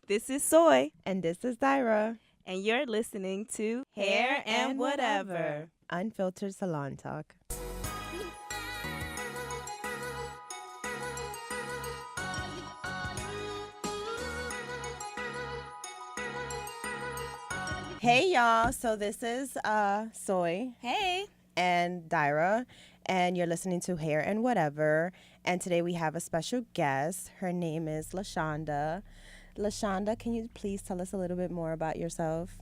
This is Soy, And this is Dyra, and you're listening to Hair and Whatever. Unfiltered Salon Talk. Hey y'all, so this is Soy Hey. and Dyra, and you're listening to Hair and Whatever. And today we have a special guest. Her name is LaShonda. LaShonda, can you please tell us a little bit more about yourself?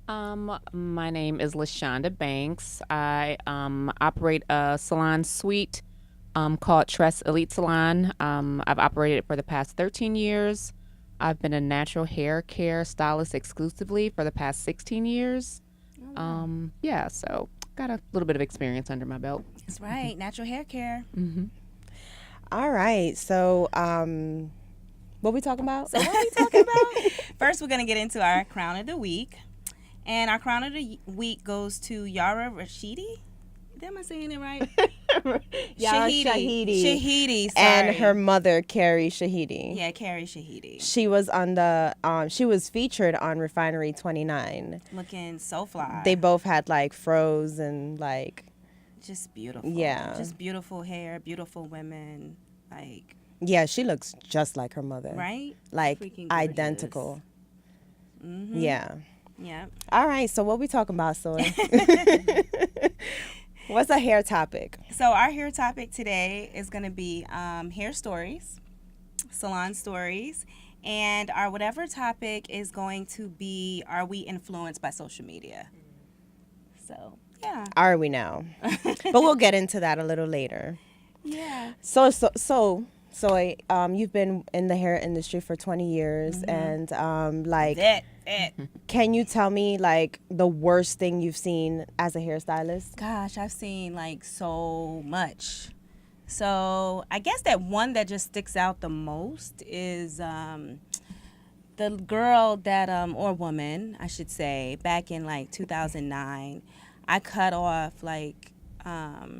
My name is LaShonda Banks. I operate a salon suite called Tress Elite Salon. I've operated it for the past 13 years. I've been a natural hair care stylist exclusively for the past 16 years. So got a little bit of experience under my belt. That's right, natural hair care. All right, so what we talking about? So what are we talking about? First, we're going to get into our crown of the week. And our crown of the week goes to Yara Rashidi. Am I saying it right? Yara Shahidi. Shahidi, sorry. And her mother, Carrie Shahidi. Yeah, Carrie Shahidi. She was on the she was featured on Refinery 29. Looking so fly. They both had like froze and like just beautiful. Yeah. Just beautiful hair, beautiful women. Like, yeah, she looks just like her mother. right? Like Freaking gorgeous. identical. Mm-hmm. Yeah. Yeah. All right, so what we talking about, Soy? What's a hair topic? So our hair topic today is going to be hair stories, salon stories, and our whatever topic is going to be, are we influenced by social media? So, yeah. Are we now? But we'll get into that a little later. Yeah. So, you've been in the hair industry for 20 years, and like, can you tell me like the worst thing you've seen as a hairstylist? Gosh, I've seen like so much. So I guess that one that just sticks out the most is the girl that, or woman, I should say, back in like 2009, I cut off like, I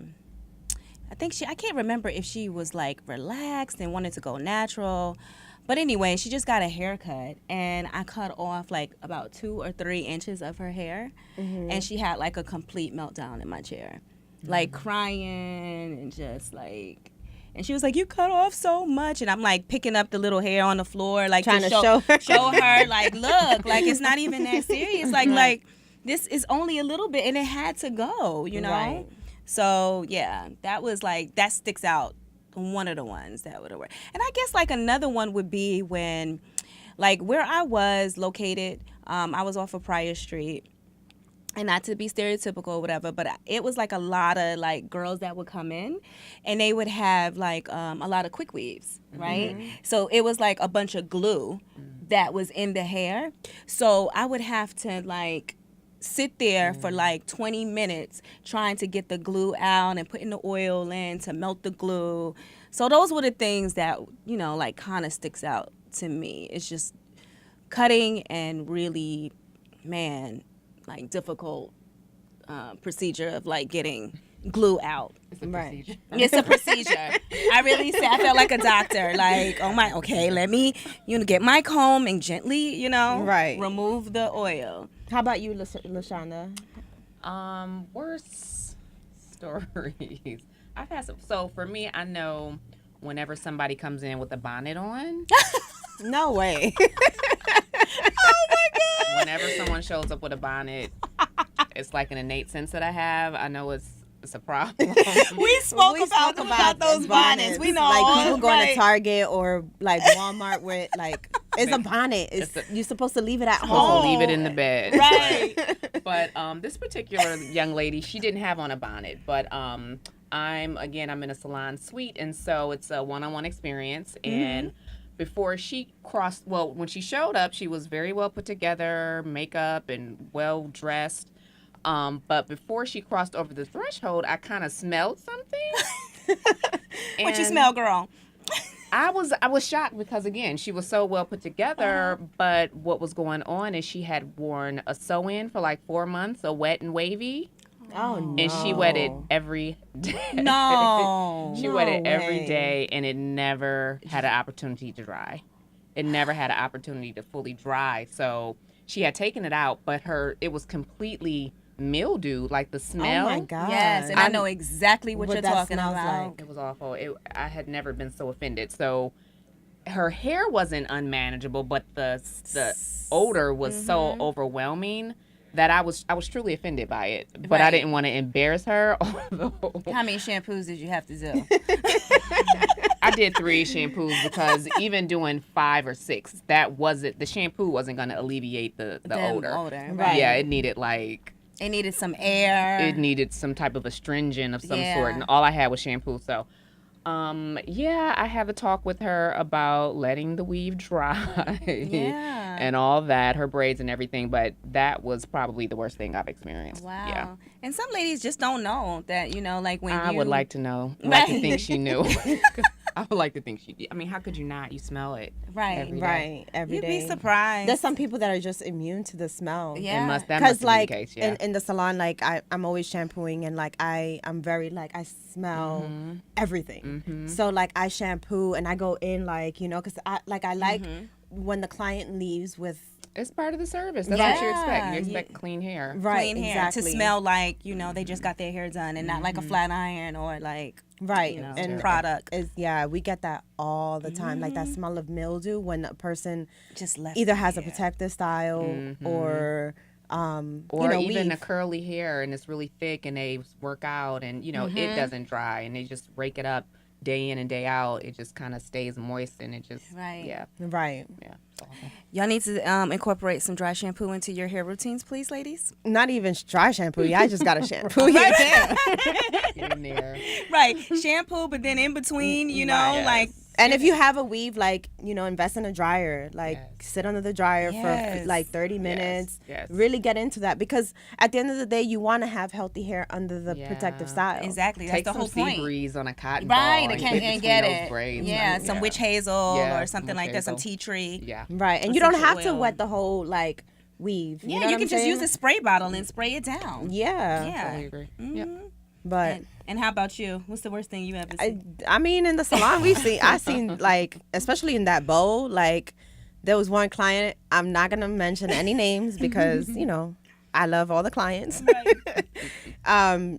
can't remember if she was like relaxed and wanted to go natural. But anyway, she just got a haircut, and I cut off like about 2 or 3 inches of her hair, and she had like a complete meltdown in my chair, like crying and just like, and she was like, "You cut off so much," and I'm like picking up the little hair on the floor, like Trying to show her, like, look, like it's not even that serious, like this is only a little bit, and it had to go, you know. Right. So yeah, that sticks out. One of the ones that would have worked. And I guess like another one would be when, like where I was located, I was off of Pryor Street. And not to be stereotypical or whatever, but it was like a lot of like girls that would come in, and they would have like a lot of quick weaves, right? So it was like a bunch of glue that was in the hair. So I would have to like sit there for like 20 minutes trying to get the glue out and putting the oil in to melt the glue. So those were the things that, you know, like kind of sticks out to me. It's just cutting and really, man, like difficult procedure of like getting glue out. Right. It's a procedure. I felt like a doctor. Like, okay, let me, get my comb and gently, Right. remove the oil. How about you, LaShonda? Worst stories. I've had some. So for me, I know whenever somebody comes in with a bonnet on, No way. whenever someone shows up with a bonnet, it's like an innate sense that I have. I know it's a problem. We spoke about those bonnets. We know, like people going right. to Target or like Walmart with like it's a bonnet. You're supposed to leave it at home. Also leave it in the bed. Right. But this particular young lady, she didn't have on a bonnet. But I'm in a salon suite, and so it's a one-on-one experience. And before she when she showed up, she was very well put together, makeup and well dressed. But before she crossed over the threshold, I kind of smelled something. What you smell, girl? I was shocked because, again, she was so well put together, but what was going on is she had worn a sew-in for like 4 months, a wet and wavy. Oh, no. And she wet it every day. No. She No wet it every way. day, and it never had an opportunity to dry. it never had an opportunity to fully dry. So she had taken it out, but it was completely mildew, like the smell. Oh my god. Yes, and I know exactly what you're that talking smells about. like. It was awful. I had never been so offended. So her hair wasn't unmanageable, but the odor was so overwhelming that I was truly offended by it. But I Right. didn't want to embarrass her. Although How many shampoos did you have to do? I did 3 shampoos because even doing 5 or 6, the shampoo wasn't going to alleviate the odor. Right. Yeah, it needed It needed some air. it needed some type of astringent of some Yeah. sort, and all I had was shampoo. So, yeah, I have a talk with her about letting the weave dry, Yeah. and all that, her braids and everything. But that was probably the worst thing I've experienced. Wow. Yeah, And some ladies just don't know that, like when I you would like to know. I'd like to Right. think she knew. I would like to think she did. I mean, how could you not? You smell it. Right. every day. Right. Every You'd day. be surprised. There's some people that are just immune to the smell. Yeah. That Because must like be the case. Yeah. in the salon, like I'm always shampooing and like I'm very like I smell everything. So like I shampoo and I go in like because I like when the client leaves with It's part of the service. That's what you expect. Yeah. You expect clean hair. right clean hair exactly to smell like they just got their hair done and not like a flat iron or like right and product is we get that all the time like that smell of mildew when a person just left either has a there. protective style or Or even weave. a curly hair and it's really thick and they work out and it doesn't dry and they just rake it up day in and day out. It just kind of stays moist and it just Right. yeah right. it's awful. Y'all need to incorporate some dry shampoo into your hair routines, please, ladies. Not even dry shampoo. I just got a shampoo. Yeah. In there. Right, shampoo, but then in between, Yes. like And if you have a weave, like, invest in a dryer. Like, Yes. sit under the dryer Yes. for like 30 minutes. Yes. Really get into that because at the end of the day, you want to have healthy hair under the Yeah. protective style. exactly that's Take the some whole sea point. breeze on a cotton Right, ball and can get and between get those it. braids. Yeah, some witch hazel Yeah, or something witch like that, some hazel. tea tree. Yeah. Right. And you don't have Essential to oil. wet the whole, like, weave. Yeah, know you what can I'm just saying? use a spray bottle and spray it down. Yeah. Yeah. Totally agree. Yep. But. And how about you? What's the worst thing you ever seen? I mean, in the salon, I seen like, especially in that bowl, like there was one client. I'm not gonna mention any names because I love all the clients.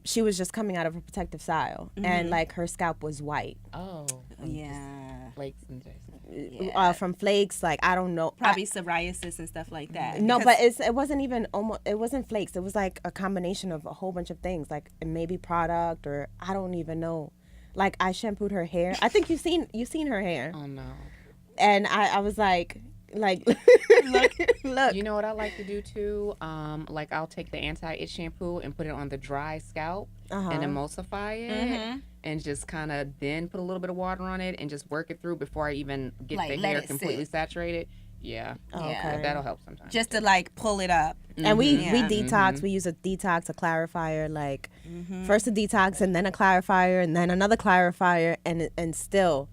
She was just coming out of a protective style, and like her scalp was white Oh. Yeah. Flakes and just from flakes. Like I don't know, Probably psoriasis and stuff like that. no, Because- but it wasn't even almost. It wasn't flakes. It was like a combination of a whole bunch of things, like maybe product or I don't even know. Like I shampooed her hair. I think you seen her hair, oh no. and I was like look. You know what I like to do too? Like I'll take the anti-itch shampoo and put it on the dry scalp and emulsify it, and just kind of then put a little bit of water on it and just work it through before I even get Like, the let hair it completely sit. saturated. Yeah, Yeah. that'll help sometimes. just to like pull it up. And we Yeah. detox. We use a detox, a clarifier, like first a detox and then a clarifier and then another clarifier and still.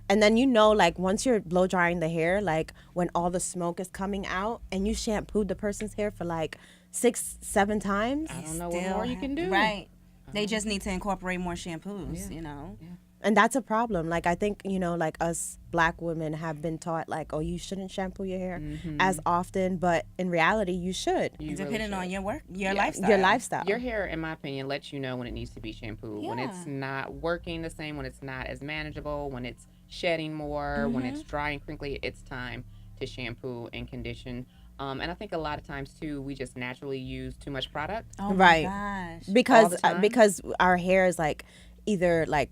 And then like once you're blow drying the hair, like when all the smoke is coming out and you shampooed the person's hair for like 6-7 times. I don't know what more you can do. Right. They just need to incorporate more shampoos, And that's a problem. Like I think, like us black women have been taught like, oh, you shouldn't shampoo your hair as often, but in reality you should. You really Depending on should. your work, your lifestyle. Your lifestyle. Your hair, in my opinion, lets you know when it needs to be shampooed. When it's Yeah. not working the same, when it's not as manageable, when it's shedding more, when it's dry and crinkly, it's time to shampoo and condition. And I think a lot of times too, we just naturally use too much product. Oh Right. my gosh. because the time? because our hair is like either like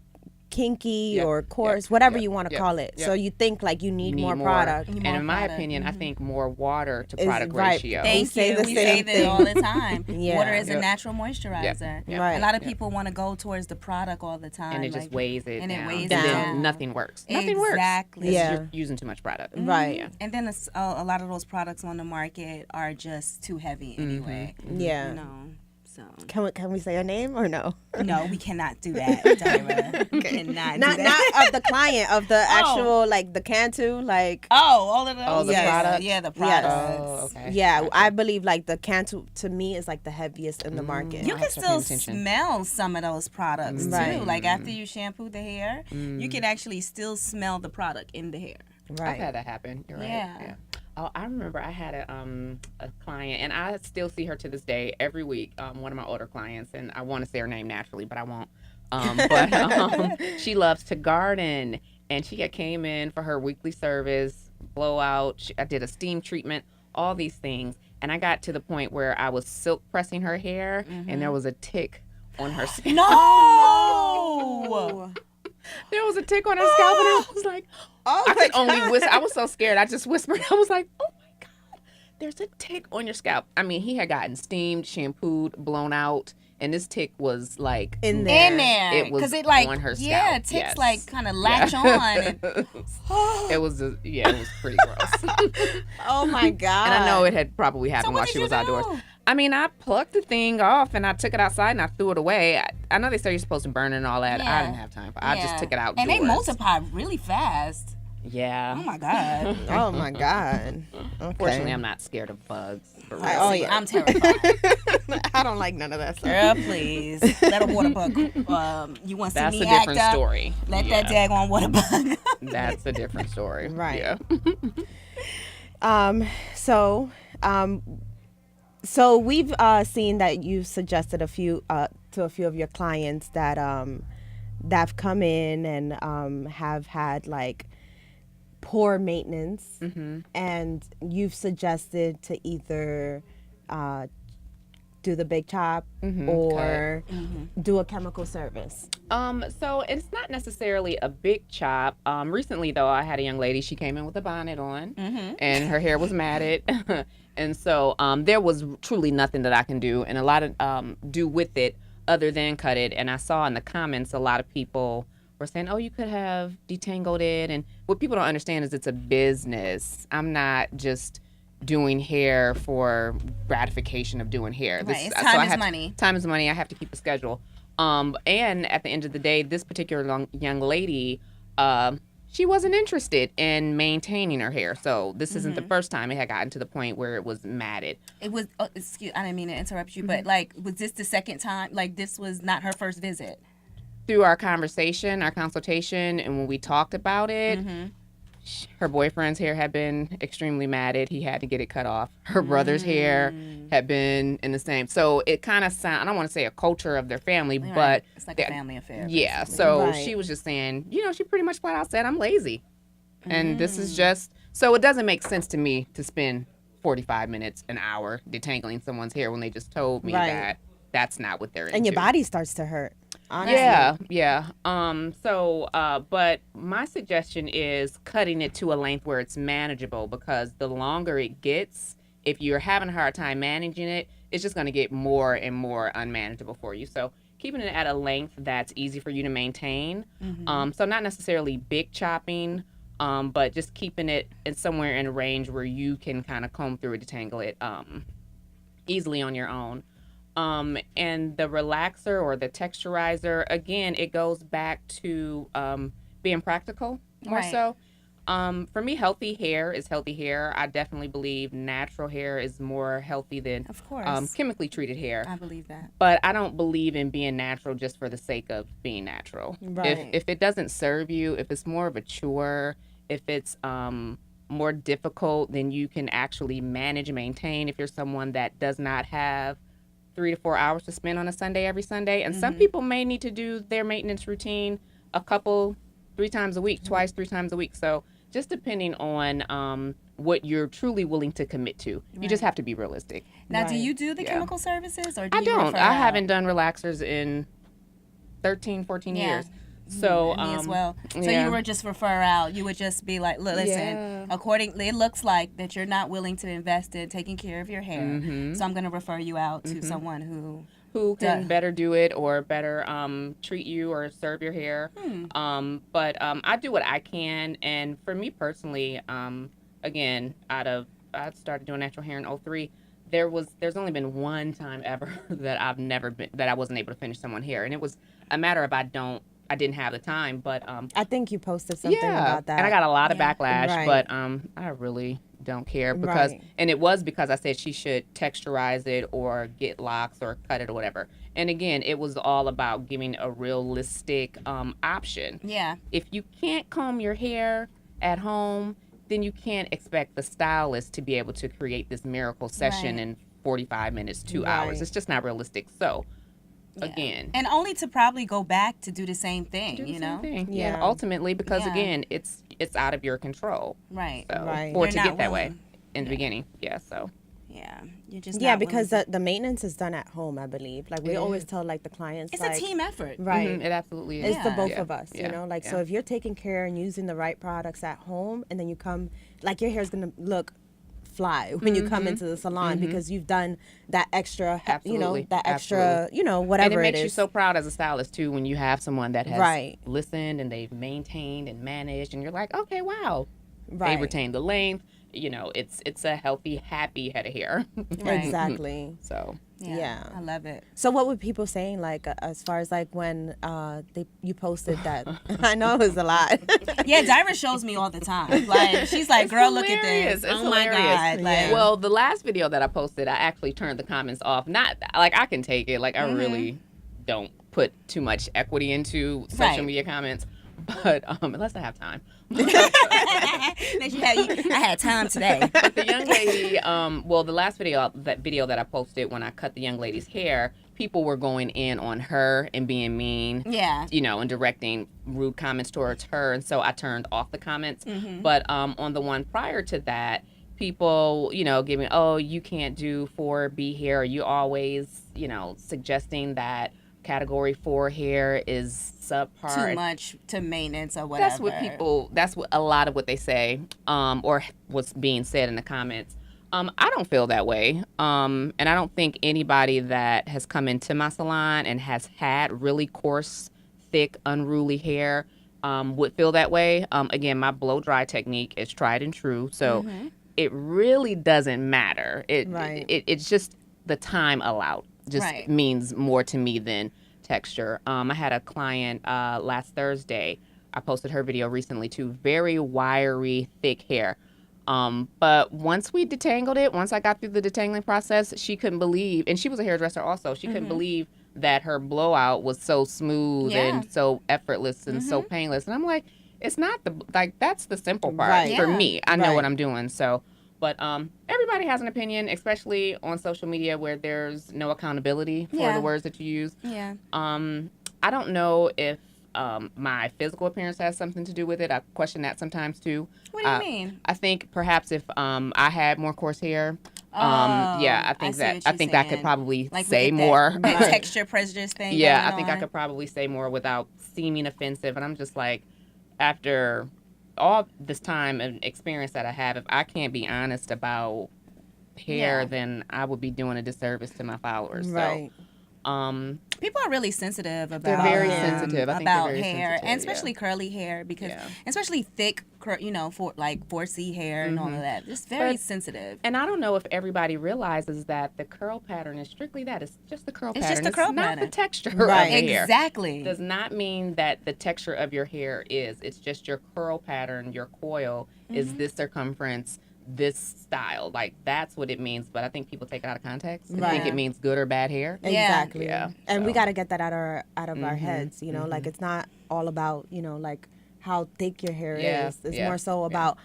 kinky Yep, or coarse, yep, whatever yep, you want to yep, call it. yep. So you think like you need Need more product. And More in my product. opinion, I think more water to Is product right. ratio. Thank say you. the We same say thing. that all the time. Yeah. Water is a Yep. natural moisturizer. Yep. Right. A lot of people want to go towards the product all the time. And it just weighs it and it down. weighs and it then down. nothing works. Nothing works. Exactly. Yeah. You're using too much product. Right. Yeah. And then a lot of those products on the market are just too heavy anyway. Yeah. So Can we say a name or no? no, we cannot do that, Tyra. We cannot Not do that. not of the client, of the actual like the Cantu, like Oh, all of those. Oh, the yeah, products? Yeah, the Yes. products. Oh, okay. yeah, Gotcha. I believe like the Cantu to me is like the heaviest in the market. You I'll can have to pay still attention. smell some of those products Right. too. Like after you shampoo the hair, you can actually still smell the product in the hair. I've Right. had that happen. You're right. Yeah. Yeah. Oh, I remember I had a client, and I still see her to this day every week. One of my older clients, and I want to say her name naturally, but I won't. But she loves to garden, and she had came in for her weekly service, blowout. I did a steam treatment, all these things, and I got to the point where I was silk pressing her hair, and there was a tick on her scalp. No. Oh, There was a tick on her scalp, and I was like, oh I my could only God. whisper. I was so scared. I just whispered. I was like, oh my God, there's a tick on your scalp. I mean, he had gotten steamed, shampooed, blown out, and this tick was like In there. In there, It was because it like on her yeah, scalp, ticks yes. like kind of latch Yeah. on. And, It was it was pretty gross. Oh my God. And I know it had probably so happened what while did she you was do? outdoors. I mean, I plucked the thing off and I took it outside and I threw it away. I know they say you're supposed to burn it and all that. I Yeah. didn't have time for. I just Yeah. took it outdoors. And they multiply really fast. Yeah. Oh my God. Oh my God. Okay. Fortunately, I'm not scared of bugs. For real. Oh, yeah. I'm terrified. I don't like none of that stuff. Girl, please. Let a water bug. You want to see That's me a act different up? story. Let Yeah. that daggone water bug. That's a different story. Right. Yeah. So, so we've seen that you've suggested a few to a few of your clients that that've come in and have had like poor maintenance, and you've suggested to either do the big chop or do a chemical service. So it's not necessarily a big chop. Recently though, I had a young lady, she came in with a bonnet on and her hair was matted. And so there was truly nothing that I can do and a lot of do with it other than cut it. And I saw in the comments a lot of people were saying, oh, you could have detangled it. And what people don't understand is it's a business. I'm not just doing hair for gratification of doing hair. Right, it's time is money. Time is money. I have to keep a schedule. And at the end of the day, this particular young lady, she wasn't interested in maintaining her hair. So this isn't the first time it had gotten to the point where it was matted. It was, excuse, I didn't mean to interrupt you, but like, was this the second time? Like, this was not her first visit? Through our conversation, our consultation, and when we talked about it, her boyfriend's hair had been extremely matted. He had to get it cut off. Her brother's hair had been in the same. So it kind of sound. I don't want to say a culture of their family, Right. but It's like a family affair. yeah. basically. So Right. she was just saying, she pretty much flat out said, "I'm lazy," and this is just so it doesn't make sense to me to spend 45 minutes, an hour detangling someone's hair when they just told me Right. that that's not what they're into. And your body starts to hurt. Honestly. Yeah. But my suggestion is cutting it to a length where it's manageable because the longer it gets, if you're having a hard time managing it, it's just going to get more and more unmanageable for you. So keeping it at a length that's easy for you to maintain. So not necessarily big chopping, but just keeping it in somewhere in a range where you can kind of comb through it, detangle it easily on your own. And the relaxer or the texturizer, again, it goes back to being practical more Right. so. For me, healthy hair is healthy hair. I definitely believe natural hair is more healthy than Of course. chemically treated hair. I believe that. But I don't believe in being natural just for the sake of being natural. Right. If it doesn't serve you, if it's more of a chore, if it's more difficult than you can actually manage and maintain, if you're someone that does not have 3 to 4 hours to spend on a Sunday every Sunday. And some people may need to do their maintenance routine 3 times a week, twice, 3 times a week. So just depending on what you're truly willing to commit to. You just have to be realistic. Now, do Right. you do the Yeah. chemical services or do I you don't. refer I out? haven't done relaxers in 13, 14 Yeah. years. So Me as well. So yeah. you would just refer out. You would just be like, "Look, listen, Yeah. accordingly, it looks like that you're not willing to invest in taking care of your hair. So I'm going to refer you out to someone who who can Duh. better do it or better treat you or serve your hair. But I do what I can. And for me personally, again, I started doing natural hair in '03. There's only been one time ever that I wasn't able to finish someone's hair. And it was a matter of I didn't have the time, but I think you posted something about that. and I got a lot of Yeah. backlash, Right. but I really don't care because, Right. and it was because I said she should texturize it or get locks or cut it or whatever. And again, it was all about giving a realistic option. Yeah. If you can't comb your hair, at home, then you can't expect the stylist to be able to create this miracle session Right. in 45 minutes, 2 hours. Right. It's just not realistic. So, Yeah. again, And only to probably go back to do the same thing, do the you same know? thing. Yeah. Yeah, ultimately, because Yeah. again, it's out of your control. Right. So, Right. or You're to not get that way willing. in the Yeah. beginning. Yeah. So. Yeah. You're just Yeah, not because willing the maintenance is done at home, I believe. Like we It always is. tell like the clients, it's like, a team effort. right? It absolutely is. It's the Yeah. both Yeah. of us, you Yeah. know. Like Yeah. so, if you're taking care and using the right products at home, and then you come, like your hair's gonna look fly when you come into the salon because you've done that extra, you know, Absolutely. that extra, Absolutely. you know, And whatever it makes is. you so proud as a stylist too when you have someone that has Right. listened and they've maintained and managed, and you're like, okay, wow, Right. they retained the length. You know, it's a healthy, happy head of hair. Right. Exactly. So Yeah. I love it. So what were people saying, like as far as like when you posted that? I know it was a lot. Yeah, Dyra shows me all the time. Like she's like, "Girl, look at hilarious. this! It's Oh my hilarious. god!" Like, well, the last video that I posted, I actually turned the comments off. Not like I can take it. Like I really don't put too much equity into social Right. media comments, but unless I have time. I had time today. But the young lady, well, the last video that I posted when I cut the young lady's hair, people were going in on her and being mean. Yeah. You know, and directing rude comments towards her, and so I turned off the comments. But on the one prior to that, people, you know, giving, oh, you can't do 4B hair. You always, you know, suggesting that category 4 hair is subpar. Too much to maintenance or whatever. That's what a lot of what they say, or what's being said in the comments. I don't feel that way. And I don't think anybody that has come into my salon and has had really coarse, thick, unruly hair would feel that way. Again, my blow dry technique is tried and true. So it really doesn't matter. Right. It's just the time allowed just Right. means more to me than texture. I had a client last Thursday. I posted her video recently too. Very wiry, thick hair. But once we detangled it, once I got through the detangling process, she couldn't believe, and she was a hairdresser also, she couldn't believe that her blowout was so smooth Yeah. and so effortless and so painless. And I'm like, it's not that's the simple part Right. for Yeah. me. I know Right. what I'm doing. So, but everybody has an opinion, especially on social media where there's no accountability for Yeah. the words that you use. Yeah. I don't know if my physical appearance has something to do with it. I question that sometimes too. What do you mean? I think perhaps if I had more coarse hair, Oh, yeah, I I think see that what I you're think I could saying. probably Like we say get that- more. that Right. texture prejudice thing. Yeah, going I think I on. could probably say more without seeming offensive. And I'm just like, after all this time and experience that I have, if I can't be honest about hair, Yeah. then I would be doing a disservice to my followers. Right. So, People are really sensitive about they're very Yeah. sensitive. I think they're about very hair, sensitive, and especially curly hair, because Yeah. especially thick, you know, for like 4C hair and all of that. It's very But- sensitive. And I don't know if everybody realizes that the curl pattern is strictly that. It's just the curl It's pattern. just the curl not pattern. the texture Right. of the hair. Exactly. Does not mean that the texture of your hair is. It's just your curl pattern, your coil is this circumference, this style. Like that's what it means. But I think people take it out of context and think Right. it means good or bad hair. Yeah. Exactly. Yeah, And we so. got to get that out of our heads, you know, like it's not all about, you know, like how thick your hair Yeah, is. It's yeah, more so yeah. about,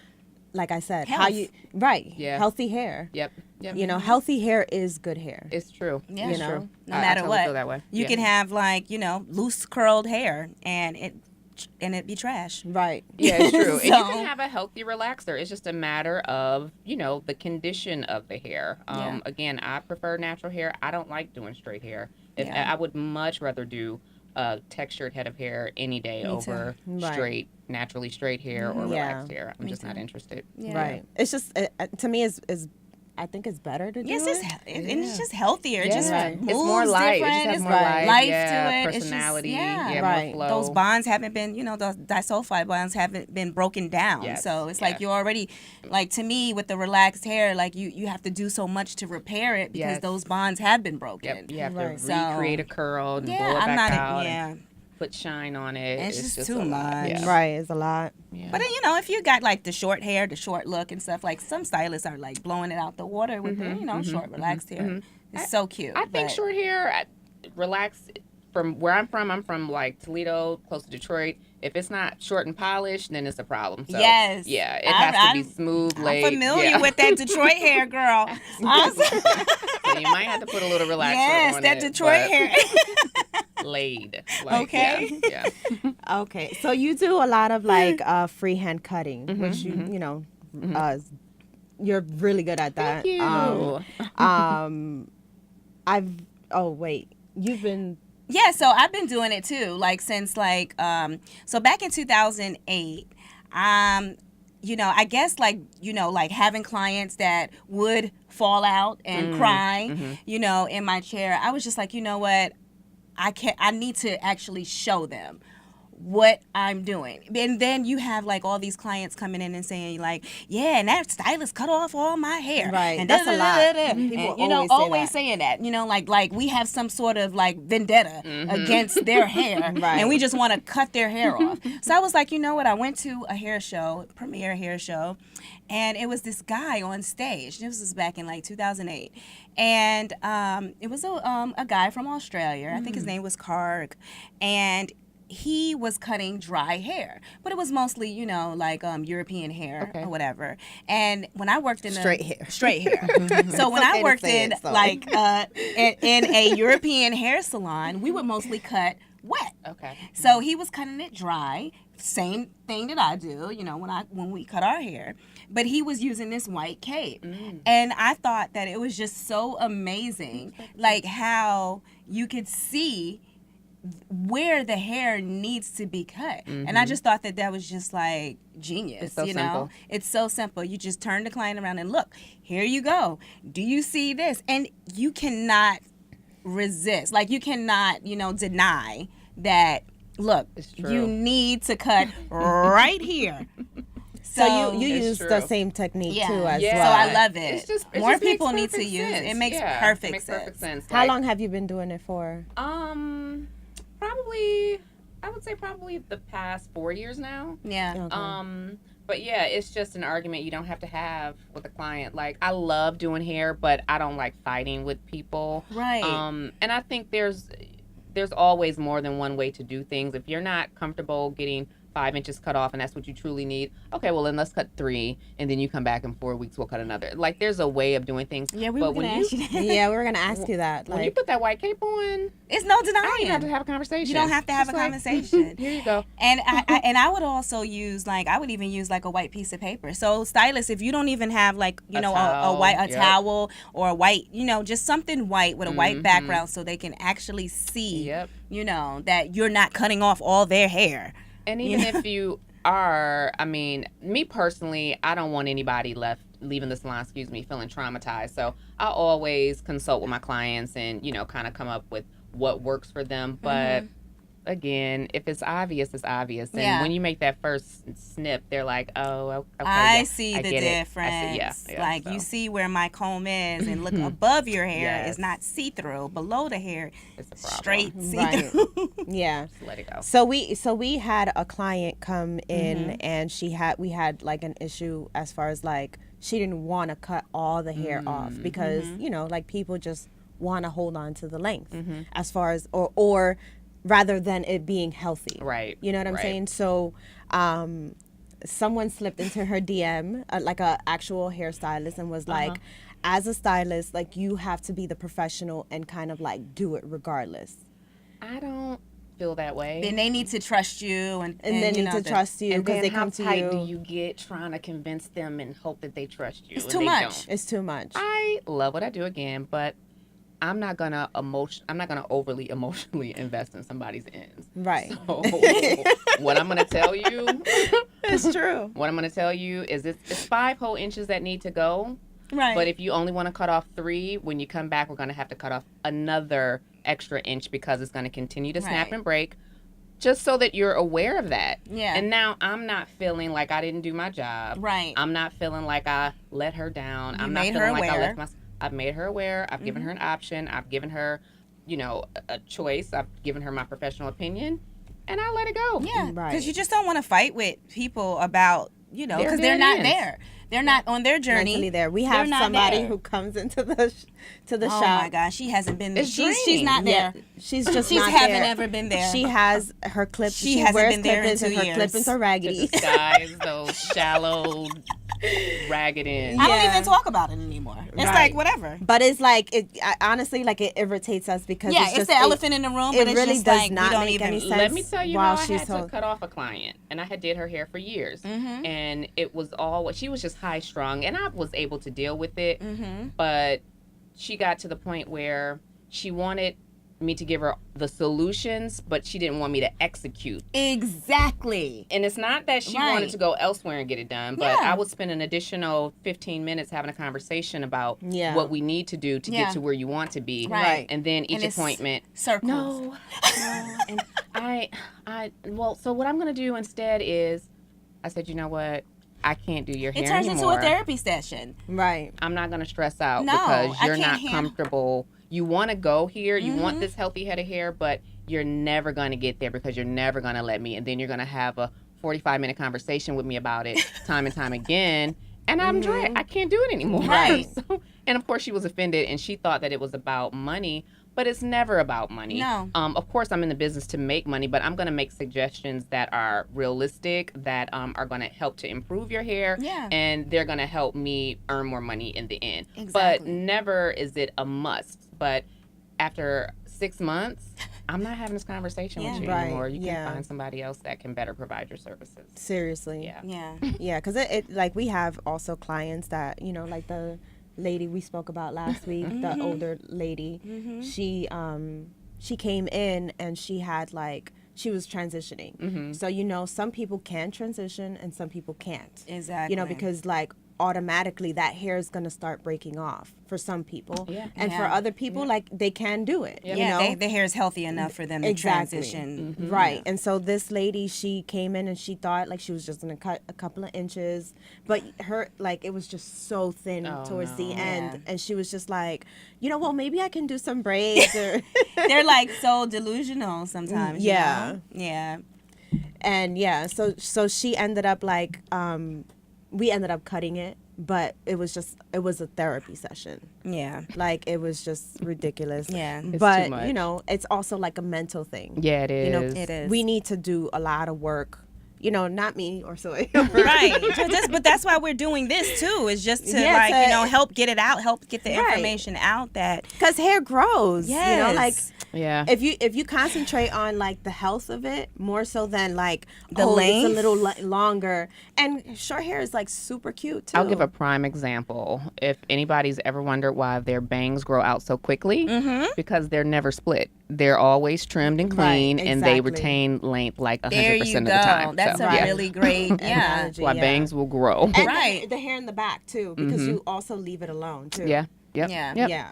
like I said, how Health. you, right. Yeah. Healthy hair. Yep. You know, healthy hair is good hair. It's true. Yeah. It's You know, true. No I matter totally what, feel that way. you Yeah. can have like, you know, loose curled hair and it be trash. Right. Yeah, it's true. And you So- can have a healthy relaxer. It's just a matter of, you know, the condition of the hair. Yeah. Again, I prefer natural hair. I don't like doing straight hair. Yeah. I would much rather do a textured head of hair any day Me too. over Right. straight, naturally straight hair or Yeah. relaxed hair. I'm Me just not too. interested. Yeah. Right. It's just, to me, is I think it's better to Yes, do it's it. and it's just healthier. It Yeah. just Right. moves It's more light. It just different. has It's more life, life yeah, to it. personality, It's just, yeah, Right. more flow. Those bonds haven't been, you know, those disulfide bonds haven't been broken down. Yes, So it's yes. like you're already, like to me, with the relaxed hair, like you have to do so much to repair it because Yes. those bonds have been broken. Yep, you have Right. to So- recreate a curl and Yeah, blow it I'm back not. out Yeah. and put shine on it. It's just a too lot. much. Yeah. Right. It's a lot. Yeah. But then, you know, if you got like the short hair, the short look and stuff, like some stylists are like blowing it out the water with the, you know, short relaxed hair. It's so cute. I think but- short hair, relaxed from where I'm from like Toledo, close to Detroit. If it's not short and polished, then it's a problem. So Yes. yeah, it has to be smooth, I'm laid. familiar with that Detroit hair, girl. Awesome. So you might have to put a little relaxer Yes, on that it, Detroit but hair. laid. Like, Okay. Yeah. Okay, so you do a lot of like freehand cutting, which you're really good at that. Thank you. I've oh wait, you've been Yeah, so I've been doing it too, like since like so back in 2008, I guess like having clients that would fall out and cry, in my chair. I was just like, you know what? I need to actually show them what I'm doing. And then you have like all these clients coming in and saying like, yeah, and that stylist cut off all my hair. Right. And That's a lot. People People always saying that. Like we have some sort of like vendetta against their hair. Right. And we just want to cut their hair off. So I was like, you know what? I went to a hair show, premiere hair show, and it was this guy on stage. This was back in like 2008. And it was a guy from Australia. I think his name was Karg. And he was cutting dry hair, but it was mostly, like European hair or whatever. And when I worked in straight hair. So when I worked in sorry. in a European hair salon, we would mostly cut wet. Okay. So he was cutting it dry, same thing that I do, when we cut our hair. But he was using this white cape. And I thought that it was just so amazing, like how you could see where the hair needs to be cut. And I just thought that was just like genius. It's so simple. It's so simple. You just turn the client around and look, here you go. Do you see this? And you cannot resist. Like you cannot, deny that, look, It's true. you need to cut right here. So you It's use true. the same technique Yeah. too as Yeah. So well. I love it. It More just makes people need to perfect use it. sense. It makes Yeah, perfect it makes sense. perfect sense. How long have you been doing it for? Probably, I would say probably the past 4 years now. Yeah. Okay. But yeah, it's just an argument you don't have to have with a client. Like I love doing hair, but I don't like fighting with people. Right. And I think there's always more than one way to do things. If you're not comfortable getting 5 inches cut off and that's what you truly need, okay, well then let's cut 3 and then you come back in 4 weeks, we'll cut another. Like there's a way of doing things. Yeah, we but were going to ask you that. Yeah, we were gonna ask you that. when you Like, put that white cape on, It's no I don't even have denying. to have a conversation. You don't have to have a Just like, conversation. Here you go. And I would also use I would even use like a white piece of paper. So stylists, if you don't even have like a towel, white yep. towel or a white, just something white with a white background so they can actually see, Yep. that you're not cutting off all their hair. And even if you are, I mean, me personally, I don't want anybody leaving the salon, feeling traumatized. So I always consult with my clients and, kind of come up with what works for them. But again, if it's obvious, it's obvious. And Yeah. when you make that first snip, they're like, oh, okay. I yeah, see I the get it. difference. I see, yeah, like you so see where my comb is and look above your hair Yes. is not see-through. Below the hair, it's a problem. straight right. see-through. Yeah. Just let it go. So we had a client come in and we had like an issue as far as like she didn't want to cut all the hair off because like people just want to hold on to the length as far as or rather than it being healthy. Right. You know what I'm right. saying? So someone slipped into her DM, like a actual hairstylist, and was like, as a stylist, like you have to be the professional and kind of like do it regardless. I don't feel that way. Then they need to trust you and They need to trust you And because then they how come to tight you. do you get trying to convince them and hope that they trust you? It's and too they much. don't? It's too much. I love what I do again, but I'm not gonna overly emotionally invest in somebody's ends. Right. So what I'm gonna tell you, It's true. what I'm gonna tell you is it's 5 whole inches that need to go. Right. But if you only want to cut off 3, when you come back, we're gonna have to cut off another extra inch because it's gonna continue to snap Right. and break. Just so that you're aware of that. Yeah. And now I'm not feeling like I didn't do my job. Right. I'm not feeling like I let her down. You I'm not made her feeling like I aware. left my. I've made her aware. I've given her an option. I've given her, a choice. I've given her my professional opinion, and I let it go. Yeah, Right. because you just don't want to fight with people about you know, They're because they're dead not ends. there. They're not on their journey. Mentally there. We They're have not somebody there. who comes into the Oh shop. my gosh, she hasn't been there. It's She's draining. not Yeah, there. she's just She's not haven't there. ever been there. She has her clips. She She hasn't wears been there in clip-ins, and 2 her years. clip-ins are To raggedy. disguise those shallow, ragged ends. I don't Yeah. even talk about it anymore. It's Right. like whatever. But it's like honestly, like it irritates us because Yeah, it's it's just the elephant in the room, it but it's really just does like not we don't make even. any sense. Let me tell you while how I she's had so- to cut off a client, and I had did her hair for years, and it was all she was just high strung, and I was able to deal with it, but she got to the point where she wanted me to give her the solutions, but she didn't want me to execute. Exactly. And it's not that she Right. wanted to go elsewhere and get it done, but Yeah. I would spend an additional 15 minutes having a conversation about Yeah. what we need to do to Yeah. get to where you want to be. Right. And then each And it's appointment, circles. no, and well, so what I'm going to do instead is, I said, you know what? I can't do your hair It turns anymore. into a therapy session. Right. I'm not going to stress out No, because I you're can't not handle- comfortable. You want to go here. You want this healthy head of hair, but you're never going to get there because you're never going to let me. And then you're going to have a 45-minute conversation with me about it time and time again. And I'm dragged. I can't do it anymore. Right. So, and of course, she was offended and she thought that it was about money, but it's never about money. No. Of course, I'm in the business to make money, but I'm going to make suggestions that are realistic, that are going to help to improve your hair. Yeah. And they're going to help me earn more money in the end. But Exactly. never is it a must. But after 6 months, I'm not having this conversation with you Right, anymore. You yeah. can find somebody else that can better provide your services. Seriously. Yeah. Yeah. Yeah, because it like we have also clients that like the lady we spoke about last week, the older lady. She came in and she had she was transitioning. So some people can transition and some people can't. Exactly. Because automatically that hair is going to start breaking off for some people. Yeah. And for Yeah. other people their can do it. Yeah, their hair is healthy enough for them to Exactly. transition. Right. And so this lady, she came in and she thought she was just going to cut a couple of inches, but her it was just so thin Oh, towards the no. end. Yeah. And she was just like, well, maybe I can do some braids or They're so delusional sometimes. Yeah. You know? Yeah. and yeah, so she ended up we ended up cutting it, but it was a therapy session. Yeah. It was just ridiculous. Yeah. It's But too much. it's also a mental thing. Yeah, it is. It is. We need to do a lot of work. Not me or Soy. Right. But that's why we're doing this too. Is just to help get it out, help get the Right. information out that Because hair grows. yes. Yeah. If you concentrate on the health of it more so than The it's a length? little longer, and short hair is super cute too. I'll give a prime example. If anybody's ever wondered why their bangs grow out so quickly, because they're never split. They're always trimmed and Right, clean, and they exactly. retain length 100% there you of go. the time. That's So, a yeah. really great Analogy. That's why yeah. bangs will grow. and Right. the hair in the back too, because you also leave it alone too. Yeah. Yep. Yeah. Yep. Yeah.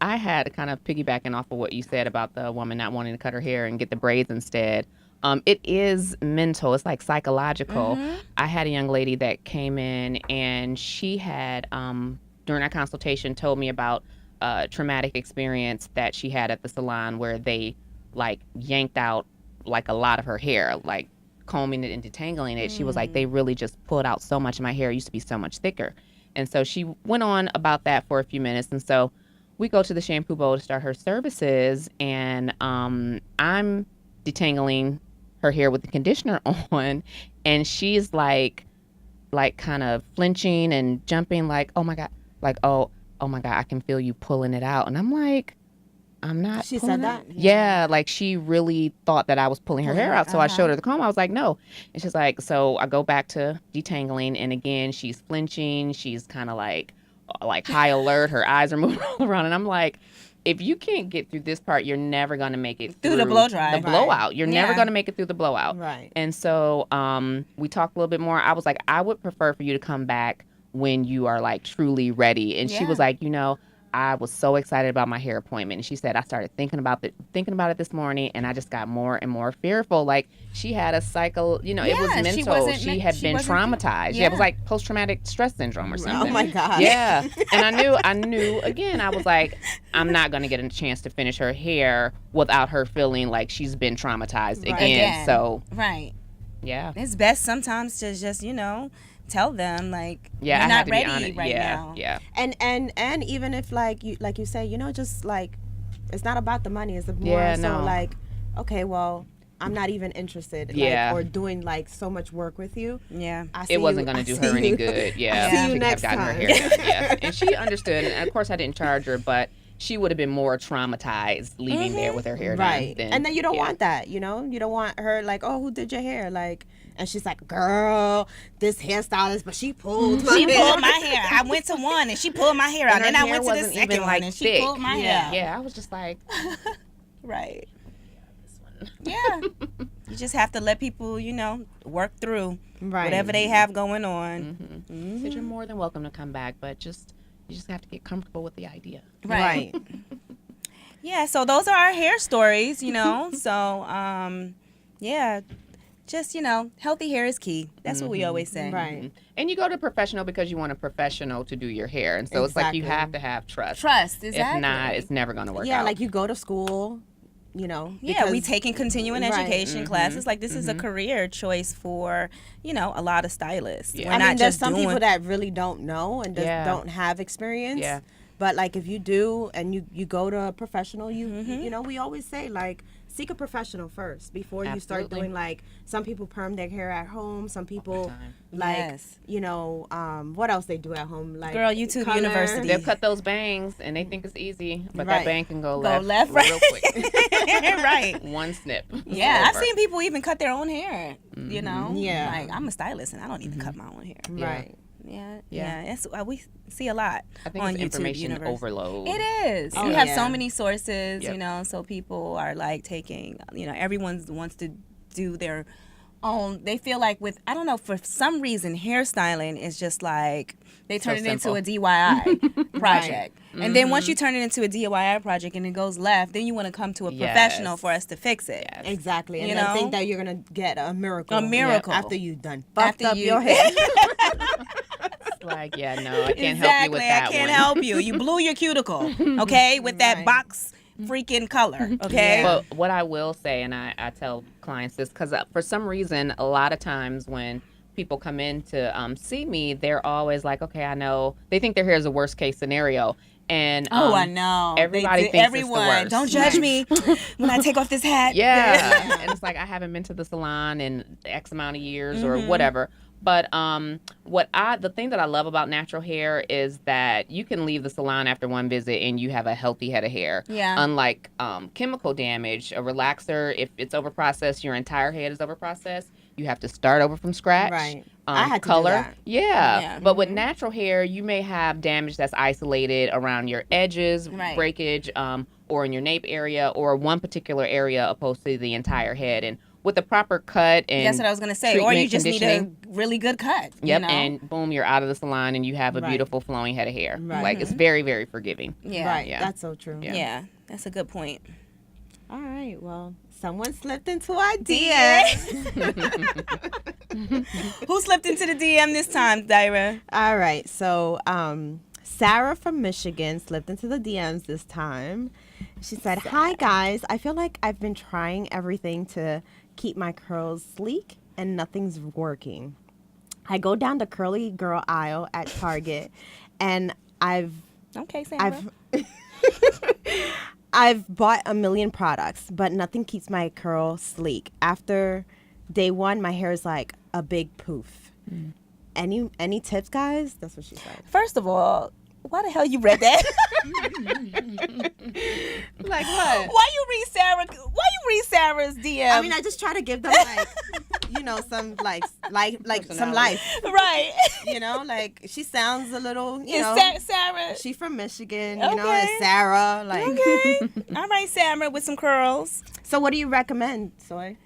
I had kind of piggybacking off of what you said about the woman not wanting to cut her hair and get the braids instead. It is mental. It's psychological. I had a young lady that came in and she had, during our consultation, told me about a traumatic experience that she had at the salon where they yanked out a lot of her hair, combing it and detangling it. She was like, they really just pulled out so much of my hair. It used to be so much thicker. And so she went on about that for a few minutes. And so we go to the shampoo bowl to start her services. And I'm detangling her hair with the conditioner on. And she's kind of flinching and jumping oh my God, oh my God, I can feel you pulling it out. And I'm like, I'm not. She pulling said it that? out. Yeah, she really thought that I was pulling her hair out. So I showed her the comb. I was like, no. And she's like, so I go back to detangling, and again she's flinching. She's kind of like high alert. Her eyes are moving all around, and I'm like, if you can't get through this part, you're never gonna make it Through the blow dry. The blowout. You're never Yeah. gonna make it through the blowout. Right. And so we talked a little bit more. I was like, I would prefer for you to come back when you are truly ready. And she Yeah. was like, I was so excited about my hair appointment. And she said, I started thinking about it this morning, and I just got more and more fearful. She had a cycle, it was Yeah, she mental. wasn't She meant- had she been wasn't- traumatized. Yeah, it was yeah. like post-traumatic stress syndrome or something. Oh my God. Yeah. And I knew, again, I was like, I'm not going to get a chance to finish her hair without her feeling like she's been traumatized Right. again. Again. So Right. Yeah. it's best sometimes to just, tell them like Yeah, you're I not have to be ready honest. right Yeah, now. yeah. And even if like you say, just like it's not about the money, it's more Yeah, so no. like, okay, well, I'm not even interested, Yeah. like, or doing like so much work with you. Yeah. I see It wasn't you, going I to do see her any you. good. Yeah. I Yeah. see She you could have next gotten her time. hair done. Yeah. And she understood. And of course, I didn't charge her, but she would have been more traumatized leaving there with her hair Right. done. And then you don't yeah. want that, you don't want her like, oh, who did your hair? Like, and she's like, girl, this hairstylist, but she pulled my She hair. pulled my hair. I went to one and she pulled my hair out. And her Then I hair went to the wasn't second even, one like, and she thick. pulled my Yeah. hair. Yeah, I was just like, Right. this one. Yeah. You just have to let people, work through Right. whatever they have going on. So you're more than welcome to come back, but you just have to get comfortable with the idea. Right. Yeah, so those are our hair stories, So, yeah, just, healthy hair is key. That's what we always say. Right. And you go to a professional because you want a professional to do your hair. And so it's like you Exactly. have to have trust. Trust, exactly. If not, it's never going to work Yeah, out. like you go to school, Yeah, because- we taking continuing Right. education classes. Like this is a career choice for, a lot of stylists. Yeah. We're I not mean, there's just some doing, people that really don't know and Yeah. don't have experience. Yeah. But like if you do and you go to a professional, we always say like seek a professional first before you start Absolutely. doing like some people perm their hair at home, some people time. like Yes. what else they do at home like Girl, YouTube color. University. They'll cut those bangs and they think it's easy, but Right. that bang can go Go left, left, real right. quick. Right. One snip. Yeah, I've Over. seen people even cut their own hair, Yeah. Like, I'm a stylist and I don't even cut my own hair. Right. Yeah. It's, we see a lot I think on it's YouTube information University. overload. It is. Oh, You have yeah. so many sources, Yep. so people are like taking, everyone wants to do their own. They feel like I don't know, for some reason, hairstyling is just like, they turn So it into simple. a DIY project. And then once you turn it into a DIY project and it goes left, then you want to come to a professional Yes. for us to fix it. Yes. Exactly. And You then know? think that you're gonna get a miracle. A miracle. after you've done fucked After up you- your hair. It's like, yeah, no, I can't help you with that I can't one. help you. You blew your cuticle, okay, with that Right. box freaking color, okay? Yeah. But what I will say, and I tell clients this, because for some reason, a lot of times when people come in to see me, they're always like, okay, I know. They think their hair is a worst case scenario. And I know. everybody They thinks everyone, it's the worst. don't judge me when I take off this hat. Yeah. And it's like, I haven't been to the salon in X amount of years or whatever. But the thing that I love about natural hair is that you can leave the salon after one visit and you have a healthy head of hair. Yeah. Unlike chemical damage, a relaxer, if it's overprocessed, your entire head is overprocessed. You have to start over from scratch. Right. I had to do color. that. Yeah. Yeah. But with natural hair, you may have damage that's isolated around your edges, Right. breakage, or in your nape area, or one particular area opposed to the entire head. And with the proper cut and That's what I was gonna say. Or treatment, you just need a conditioning, really good cut. Yep, and boom, you're out of the salon and you have a Right. beautiful flowing head of hair. Right. Like it's very, very forgiving. Yeah. Right. Yeah. That's so true. Yeah. That's a good point. All right. Well, someone slipped into our DMs. Who slipped into the DM this time, Dyra? All right. So, Sarah from Michigan slipped into the DMs this time. She said, "Hi guys, I feel like I've been trying everything to keep my curls sleek and nothing's working. I go down the curly girl aisle at Target and I've Okay, Sarah. I've bought a million products, but nothing keeps my curl sleek. After day one, my hair is like a big poof. Any tips, guys?" That's what she said. First of all, why the hell you read that? Like what? Why you read Sarah's DM? I mean, I just try to give them like, some like some life. right. Like she sounds a little, It's Sarah. she from Michigan, Okay. it's Sarah. Like, Okay. All right, Sarah with some curls. so what do you recommend, Soy?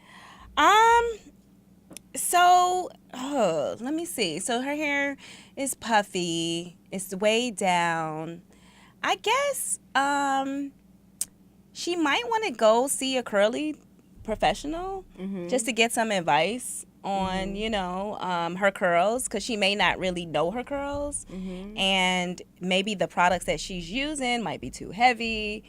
So, let me see. So her hair is puffy. It's way down. I guess she might want to go see a curly professional just to get some advice on, her curls, because she may not really know her curls. And maybe the products that she's using might be too heavy.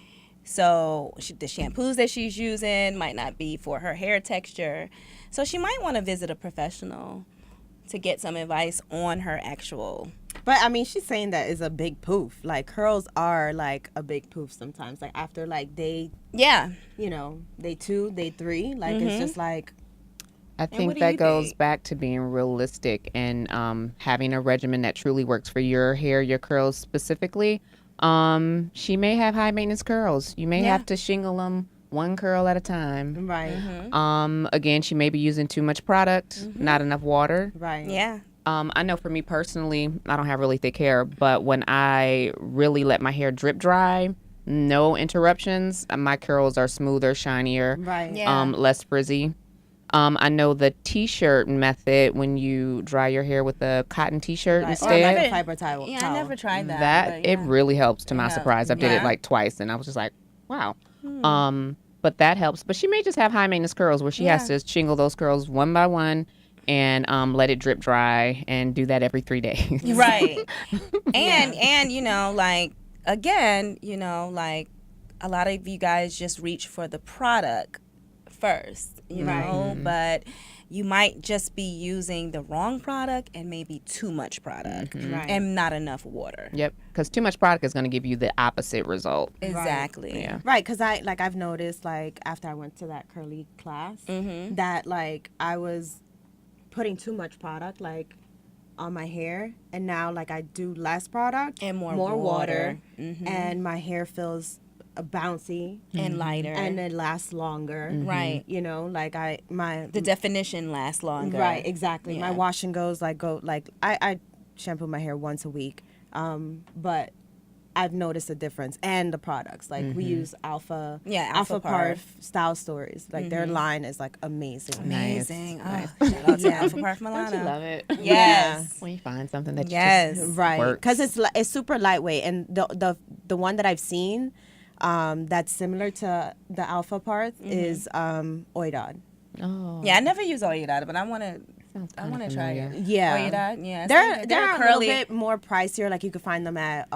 So the shampoos that she's using might not be for her hair texture. So she might want to visit a professional to get some advice on her actual. But I mean, she's saying that is a big poof. Like curls are like a big poof sometimes. Like after like day, Yeah. day 2, day 3, like it's just like. I what think do that you goes think? back to being realistic and having a regimen that truly works for your hair, your curls specifically. She may have high maintenance curls. You may Yeah. have to shingle them one curl at a time. Right. Again, she may be using too much product, not enough water. Right. Yeah. I know for me personally, I don't have really thick hair, but when I really let my hair drip dry, no interruptions, my curls are smoother, shinier, Right. Yeah. less frizzy. I know the t-shirt method when you dry your hair with a cotton t-shirt Right. Or instead. like a fiber towel. Yeah, I never tried that. That but it yeah. really helps to my Yeah. surprise. I did it Yeah. like twice and I was just like, wow. But that helps. But she may just have high maintenance curls where she has Yeah. to shingle those curls one by one and let it drip dry and do that every 3 days. Right. And like again, like a lot of you guys just reach for the product first, but you might just be using the wrong product and maybe too much product Right. and not enough water. Yep. Because too much product is going to give you the opposite result. Exactly. Yeah. Right, because I've noticed like after I went to that curly class that like I was putting too much product like on my hair, and now like I do less product And more water, water. and my hair feels bouncy And lighter. and it lasts longer. Right. Like The definition lasts longer. right, exactly. My Yeah. wash and goes I shampoo my hair once a week, but I've noticed a difference, and the products like we use Alpha, Yeah, Alpha Parf. Style Stories. Like their line is like amazing. Amazing. Nice. Oh, shout out to Yeah. Alpha Parf Don't Milano. you love it? Yes. When you find something that Yes. just Right, works. because it's super lightweight, and the one that I've seen that's similar to the Alpha Parf is Oidod. Oh, Yeah, I never use Oidad, but I want sounds to kinda try familiar. it. Yeah. Oidad, yeah. They're a little bit more pricier. Like you can find them at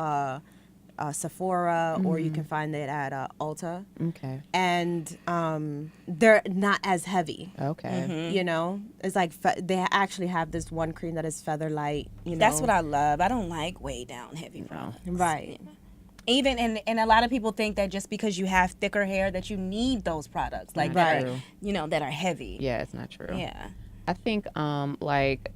Sephora, or you can find it at Ulta, Okay. and they're not as heavy. Okay. It's like they actually have this one cream that is feather light. That's what I love. I don't like way down heavy products. Right. Even and a lot of people think that just because you have thicker hair that you need those products like Not that true. are, that are heavy. Yeah, it's not true. Yeah. I think like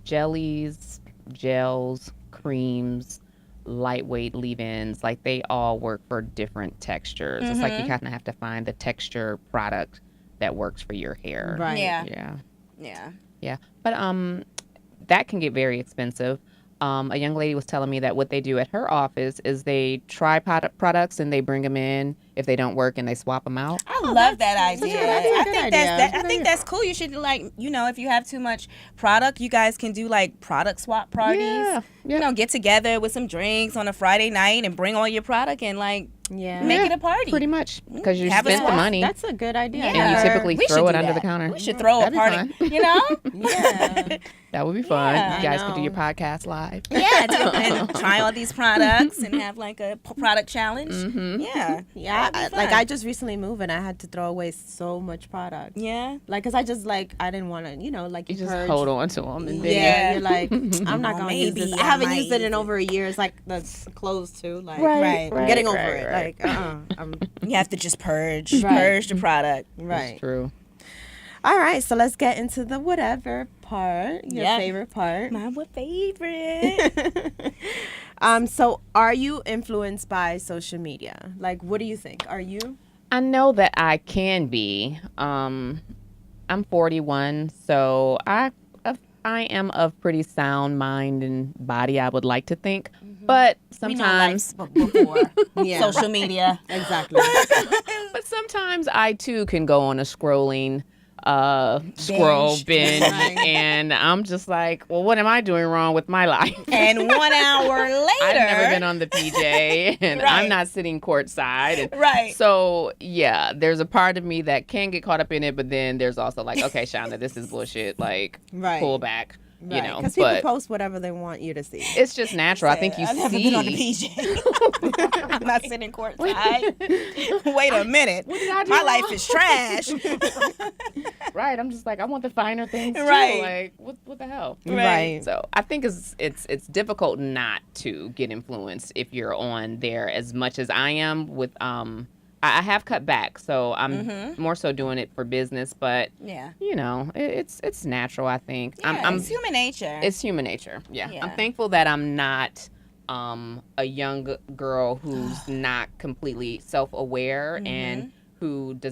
jellies, gels, creams, lightweight leave-ins, like they all work for different textures. It's like you kind of have to find the texture product that works for your hair. Right. Yeah. Yeah. Yeah. Yeah. But that can get very expensive. A young lady was telling me that what they do at her office is they try products and they bring them in if they don't work and they swap them out. I love that that's idea. a good I think idea. I think that's cool. You should if you have too much product, you guys can do like product swap parties. Yeah. Get together with some drinks on a Friday night and bring all your product and like Yeah. make it a party. Pretty much because you Have a spent the swap. money That's a good idea. Yeah. and you typically We should throw it do under the that. counter. We should throw That'd a be party. fun. Yeah. That would be fun. Yeah. You guys I could do your know. podcast live. Yeah, and try all these products and have like a product challenge. Yeah. Yeah, That'd be like fun. I just recently moved and I had to throw away so much product. Yeah. Like, cause I just like I didn't want to, like You just purge. hold on to them and then Yeah, Yeah. you're like, I'm not Oh, gonna use maybe this. I I haven't might used it use in it. over a year. It's like the clothes too. Like, Right. I'm getting over right, it. right. Like, I'm You have to just purge Right. purge the product. right. It's true. All right, so let's get into the whatever part. Your Yeah. favorite part. My favorite. So are you influenced by social media? Like, what do you think? Are you? I know that I can be. I'm 41, so I am of pretty sound mind and body, I would like to think. But We know life sometimes before Yeah. social media. Exactly. but sometimes I too can go on a scroll binge Right. and I'm just like, well, what am I doing wrong with my life? And 1 hour later, I've never been on the PJ and Right. I'm not sitting courtside. And Right. So, yeah, there's a part of me that can get caught up in it, but then there's also like, okay, Shonda, this is bullshit. Like, Right. pull back. you know. Because people But post whatever they want you to see. it's just natural. I think you I've never see. been on the PJ. I'm not sitting courtside. Wait a minute. What did I do My wrong? life is trash. Right. I'm just like, I want the finer things too. Right. Like, what the hell? Right. So I think it's difficult not to get influenced if you're on there as much as I am with I have cut back, so I'm more so doing it for business, but Yeah. you know, it's natural, I think. Yeah, it's human nature. It's human nature. Yeah. Yeah. I'm thankful that I'm not a young girl who's not completely self-aware and who's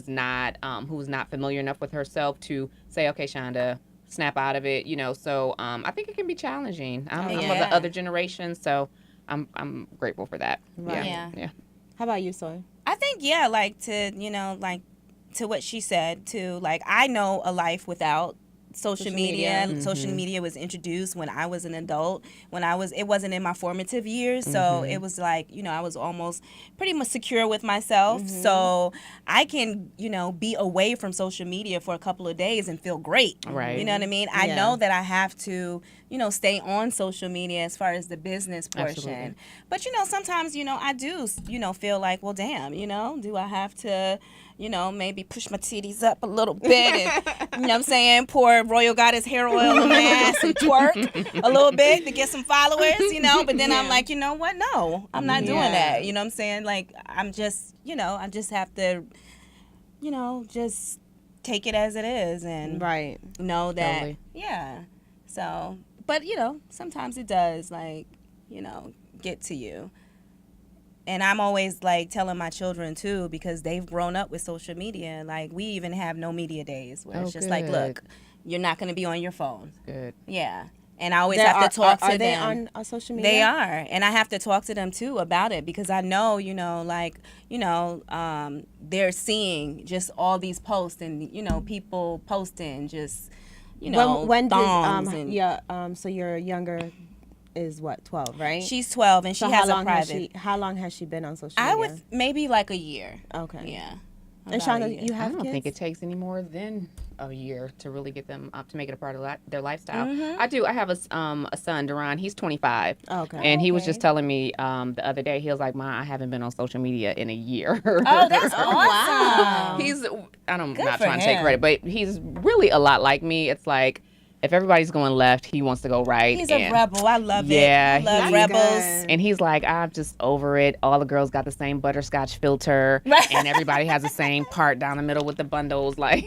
not familiar enough with herself to say, okay, Shonda, snap out of it, you know. So I think it can be challenging. I'm of Yeah. the other generation, so I'm grateful for that. Right. Yeah. How about you, Soy? I think, yeah, like to what she said, to like, I know a life without social media. Social media was introduced when I was an adult, it wasn't in my formative years. So it was like, you know, I was almost pretty much secure with myself. So I can, you know, be away from social media for a couple of days and feel great. Right. You know what I mean? I Yeah. know that I have to, you know, stay on social media as far as the business portion. Absolutely. But, you know, sometimes, you know, I do, you know, feel like, well, damn, you know, do I have to, you know, maybe push my titties up a little bit and, you know what I'm saying, pour Royal Goddess hair oil on my ass and twerk a little bit to get some followers, you know? But then I'm like, you know what? No, I'm not doing that. You know what I'm saying? Like, I'm just, you know, I just have to, you know, just take it as it is and Right. know that, Totally. yeah. So, but, you know, sometimes it does, like, you know, get to you. And I'm always like telling my children too, because they've grown up with social media. Like, we even have no media days where it's just like, good. look, you're not going to be on your phone. Good. Yeah. And I always have to talk to are they them. on social media? They are, and I have to talk to them too about it, because I know, you know, like, you know, they're seeing just all these posts and, you know, people posting just, you know, when thongs did and yeah so your younger is what, 12, right? she's 12 and she So has how a long private. how long has she been on social I media? would maybe like a year. Okay. Yeah. And About a Shonda, year. you I have don't kids? think it takes any more than a year to really get them to make it a part of their lifestyle. Mm-hmm. I do. I have a son, Duran. He's 25. Okay. And he was Okay. just telling me the other day, he was like, Ma, I haven't been on social media in a year. Oh, that's awesome. wow. He's, I'm Good not for trying to take him. credit, but he's really a lot like me. It's like, if everybody's going left, he wants to go right. He's a rebel. I love it. Yeah, I love he- rebels. And he's like, I'm just over it. All the girls got the same butterscotch filter, Right. and everybody has the same part down the middle with the bundles. Like,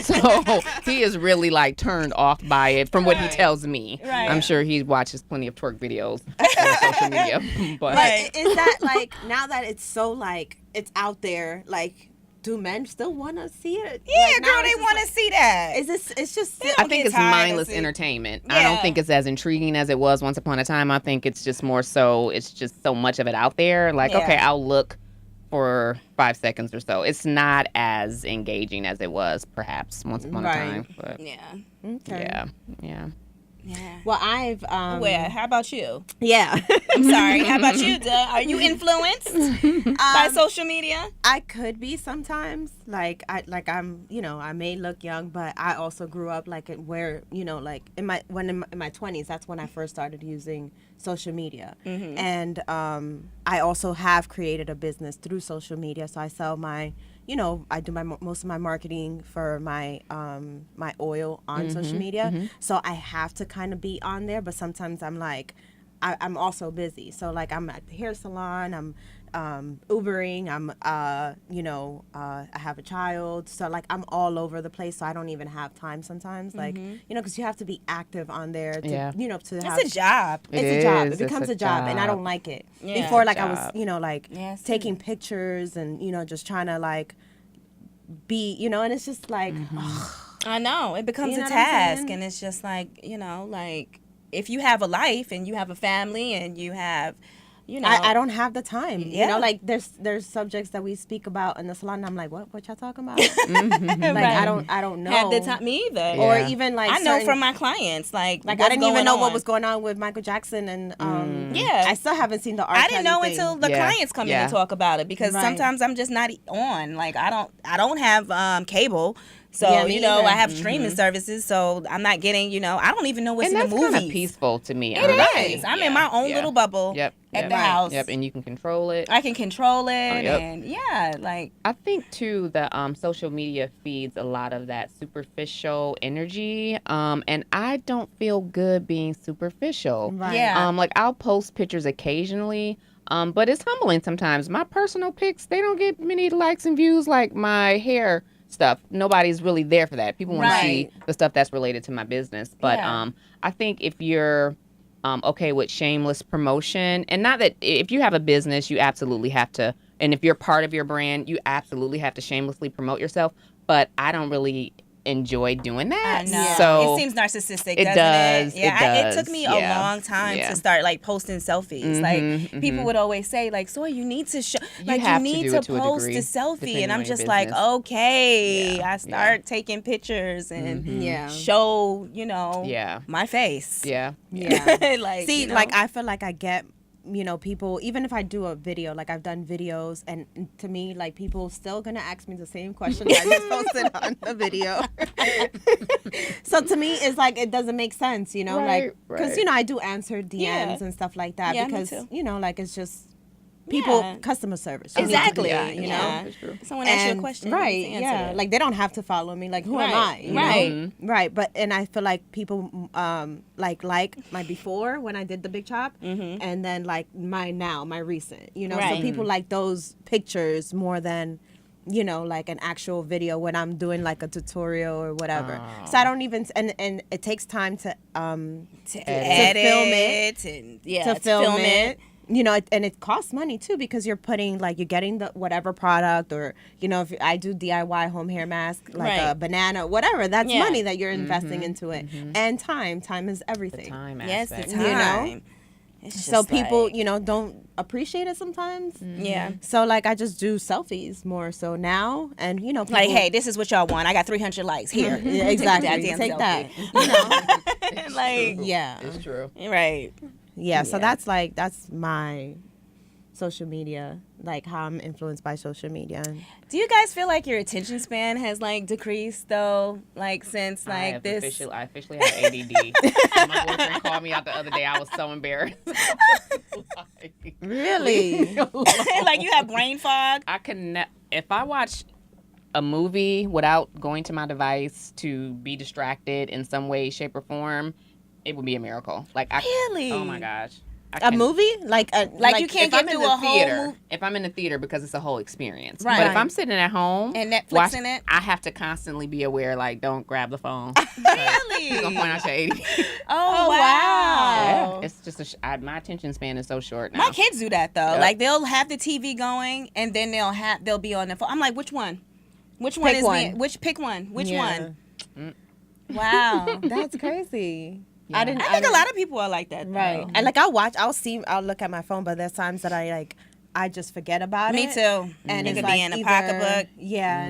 so he is really like turned off by it, from what he tells me. Right. I'm sure he watches plenty of twerk videos on social media. But Right. Is that like, now that it's so like it's out there, like, do men still want to see it? Yeah, Like, now girl, it's they just want to like- see that. Is this? It's just. They I don't think get it's tired of mindless it. entertainment. I don't Yeah. think it's as intriguing as it was once upon a time. I think it's just more so, it's just so much of it out there. Like, Yeah. okay, I'll look for 5 seconds or so. It's not as engaging as it was perhaps once upon a Right. time. But Yeah. Okay. yeah. Yeah. Well, I've Well, how about you? yeah. I'm sorry. How about you, Duh? Are you influenced by social media? I could be sometimes. I'm, you know, I may look young, but I also grew up like where, you know, like in my 20s, that's when I first started using social media. And I also have created a business through social media. So I sell my, you know, I do most of my marketing for my my oil on social media. So I have to kind of be on there, but sometimes I'm like, I'm also busy. So like, I'm at the hair salon, I'm Ubering, I'm you know, I have a child, so like I'm all over the place. So I don't even have time sometimes, like, you know, because you have to be active on there to, Yeah. you know, to have. It's a job. It's It a job. is. It becomes It's a a job, and I job. don't like it. Yeah. Before, like, I Job. was, you know, like Yes. taking pictures and, you know, just trying to like be, you know, and it's just like, I know. It becomes You know a what I'm task, saying? and it's just like, you know, like, if you have a life and you have a family and you have, you know. I don't have the time. You Yeah. know, like there's subjects that we speak about in the salon, and I'm like, what y'all talking about? Like, Right. I don't know. have the time. Me either. Or Yeah. even like I know certain- from my clients, like I what's didn't even going know what on. was going on with Michael Jackson, and Yeah. I still haven't seen the R. I didn't know Kelly thing. until the Yeah. clients come in Yeah. and talk about it, because Right. sometimes I'm just not on. Like, I don't have cable So, Yeah, me either. I have streaming services, so I'm not getting, I don't even know what's And in that's the kind movies. of peaceful to me. It honestly. is. I'm in my own little bubble Yep. at Yep. the house. Yep, and you can control it. I can control it, yep. and yeah, like I think too that social media feeds a lot of that superficial energy, and I don't feel good being superficial. Right. Yeah. Like I'll post pictures occasionally, but it's humbling sometimes. My personal pics, they don't get many likes and views like my hair stuff. Nobody's really there for that. People want to see Right. the stuff that's related to my business. But Yeah. I think if you're okay with shameless promotion, and not that if you have a business, you absolutely have to, and if you're part of your brand, you absolutely have to shamelessly promote yourself. But I don't really enjoy doing that. I know. So It seems narcissistic, it doesn't does, it? Yeah, it it took does, me yeah, a long time yeah. to start like posting selfies. Like people would always say, like, "So you need to show, like you have to need do to it to a post degree, a selfie," depending and I'm on your just like, business. "Okay." Yeah, I start taking pictures and Yeah. show, Yeah. my face. Yeah. Yeah. Like See, you know? like I feel like I get, people, even if I do a video, like I've done videos, and to me, like people still gonna ask me the same question that I just posted on the video. So to me, it's like it doesn't make sense, like Right, because right. I do answer DMs Yeah. and stuff like that Yeah, me because too. like it's just people Yeah. customer service. You need to do Exactly. that, Yeah. That's true. Someone asks you a And- question, you right? need to answer Yeah, it. like they don't have to follow me. Like who am I? Right, you right. know? Right. But and I feel like people like my before when I did the big chop, and then like my recent. So Right. people like those pictures more than like an actual video when I'm doing like a tutorial or whatever. So I don't even and it takes time to edit film it, and yeah, to film it. And it costs money too because you're putting like you're getting the whatever product or if I do DIY home hair mask like a Right. banana whatever that's Yeah. money that you're investing into it and time is everything. Time Yes, the aspect. time. It's So just people like, don't appreciate it sometimes. yeah. So like I just do selfies more so now and people, Like, hey, this is what y'all want. I got 300 likes here. yeah, exactly Take that take damn that. like, Yeah. It's true. right. Yeah, so Yeah. that's my social media, like how I'm influenced by social media. Do you guys feel like your attention span has like decreased though? Like since like I officially have ADD. My boyfriend called me out the other day. I was so embarrassed. Like, Really? like you have brain fog? I can if I watch a movie without going to my device to be distracted in some way, shape, or form, it would be a miracle. Like Really? Oh my gosh. A movie? Like you can't if get I'm in through the a whole theater, movie? if I'm in the theater because it's a whole experience. Right. But if I'm sitting at home And Netflixing watching it? I have to constantly be aware. Like, don't grab the phone. Really? He's gonna point out your ADD. Oh, wow. wow. Yeah, it's just my attention span is so short now. My kids do that though. Yep. Like they'll have the TV going and then they'll be on the phone. I'm like, which one? Which one Pick is one. me? Pick one? Which Yeah. one? Wow. That's crazy. Yeah. I didn't I think a lot of people are like that. Though. right. And like I'll look at my phone, but there's times that I just forget about Me it. too. And It it's could like be in a either- pocketbook. Yeah,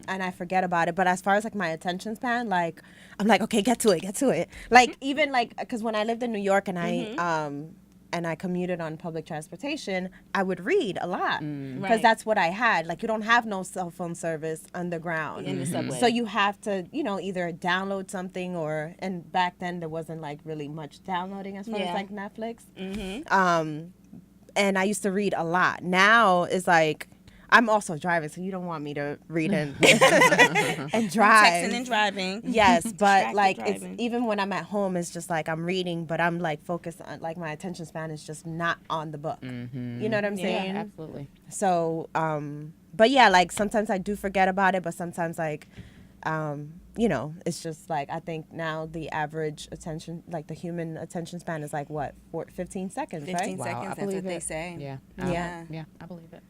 and I forget about it. But as far as like my attention span, like I'm like, okay, get to it. Like even like because when I lived in New York and I commuted on public transportation, I would read a lot because Right. that's what I had. Like you don't have no cell phone service underground In the subway. so you have to either download something and back then there wasn't like really much downloading as far Yeah. as like Netflix. And I used to read a lot. Now it's like I'm also driving, so you don't want me to read and and drive. Texting and driving. Yes, but Distracted like driving. it's even when I'm at home, it's just like I'm reading, but I'm like focused on like my attention span is just not on the book. You know what I'm Yeah, saying? absolutely. So, but yeah, like sometimes I do forget about it, but sometimes like, it's just like I think now the average attention, like the human attention span is like what, 15 seconds, 15 right? Wow, seconds. I That's believe what they it. say. Yeah. Yeah. Yeah, I believe it.